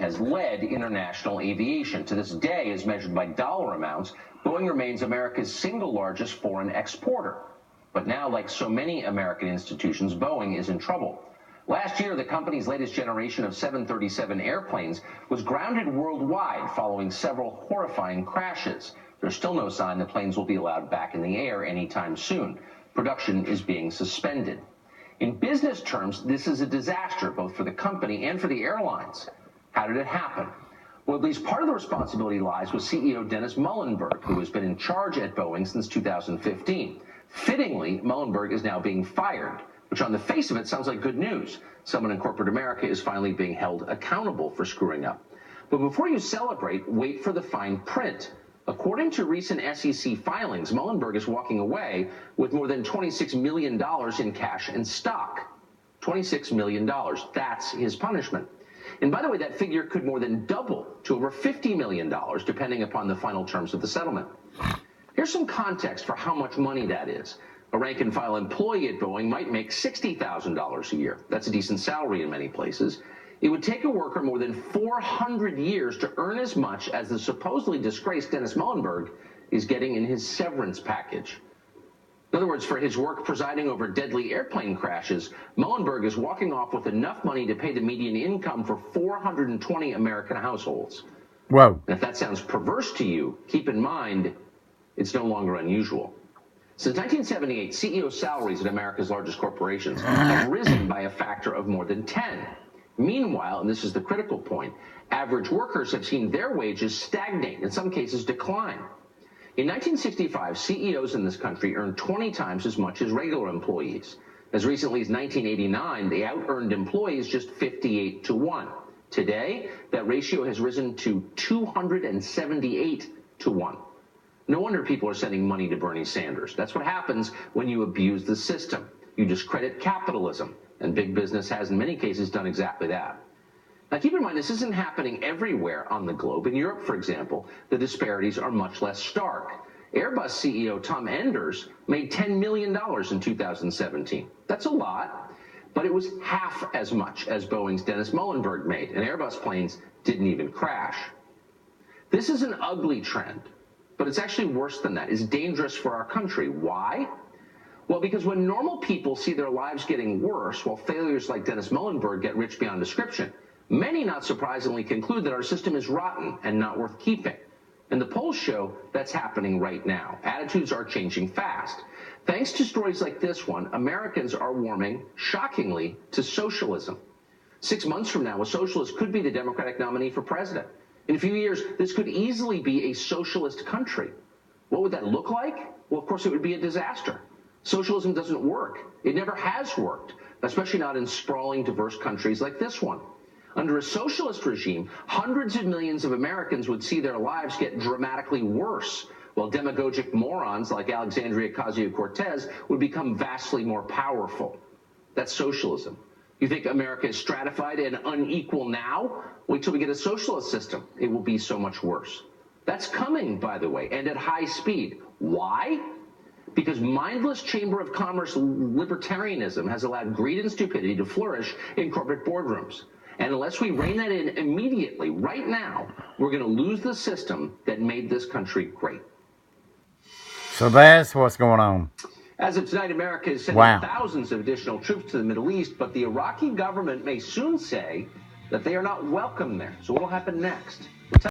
has led international aviation. To this day, as measured by dollar amounts, Boeing remains America's single largest foreign exporter. But now, like so many American institutions, Boeing is in trouble. Last year, the company's latest generation of 737 airplanes was grounded worldwide following several horrifying crashes. There's still no sign the planes will be allowed back in the air anytime soon. Production is being suspended. In business terms, this is a disaster, both for the company and for the airlines. How did it happen? Well, at least part of the responsibility lies with CEO Dennis Muilenburg, who has been in charge at Boeing since 2015. Fittingly, Muilenburg is now being fired, which on the face of it sounds like good news. Someone in corporate America is finally being held accountable for screwing up. But before you celebrate, wait for the fine print. According to recent SEC filings, Muilenburg is walking away with more than $26 million in cash and stock. $26 million. That's his punishment. And by the way, that figure could more than double to over $50 million, depending upon the final terms of the settlement. Here's some context for how much money that is. A rank-and-file employee at Boeing might make $60,000 a year. That's a decent salary in many places. It would take a worker more than 400 years to earn as much as the supposedly disgraced Dennis Muilenburg is getting in his severance package. In other words, for his work presiding over deadly airplane crashes, Muilenburg is walking off with enough money to pay the median income for 420 American households. Whoa. And if that sounds perverse to you, keep in mind, it's no longer unusual. Since 1978, CEO salaries at America's largest corporations have risen by a factor of more than 10. Meanwhile, and this is the critical point, average workers have seen their wages stagnate, in some cases decline. In 1965, CEOs in this country earned 20 times as much as regular employees. As recently as 1989, they out-earned employees just 58 to 1. Today, that ratio has risen to 278 to 1. No wonder people are sending money to Bernie Sanders. That's what happens when you abuse the system. You discredit capitalism, and big business has in many cases done exactly that. Now keep in mind, this isn't happening everywhere on the globe. In Europe, for example, the disparities are much less stark. Airbus CEO Tom Enders made $10 million in 2017. That's a lot, but it was half as much as Boeing's Dennis Muilenburg made, and Airbus planes didn't even crash. This is an ugly trend. But it's actually worse than that. It's dangerous for our country. Why? Well, because when normal people see their lives getting worse, while failures like Dennis Muilenburg get rich beyond description, many, not surprisingly, conclude that our system is rotten and not worth keeping. And the polls show that's happening right now. Attitudes are changing fast. Thanks to stories like this one, Americans are warming, shockingly, to socialism. 6 months from now, a socialist could be the Democratic nominee for president. In a few years, this could easily be a socialist country. What would that look like? Well, of course, it would be a disaster. Socialism doesn't work. It never has worked, especially not in sprawling, diverse countries like this one. Under a socialist regime, hundreds of millions of Americans would see their lives get dramatically worse, while demagogic morons like Alexandria Ocasio-Cortez would become vastly more powerful. That's socialism. You think America is stratified and unequal now? Wait till we get a socialist system. It will be so much worse. That's coming, by the way, and at high speed. Why? Because mindless Chamber of Commerce libertarianism has allowed greed and stupidity to flourish in corporate boardrooms. And unless we rein that in immediately, right now, we're going to lose the system that made this country great. So that's what's going on. As of tonight, America is sending thousands of additional troops to the Middle East, but the Iraqi government may soon say that they are not welcome there. So what will happen next?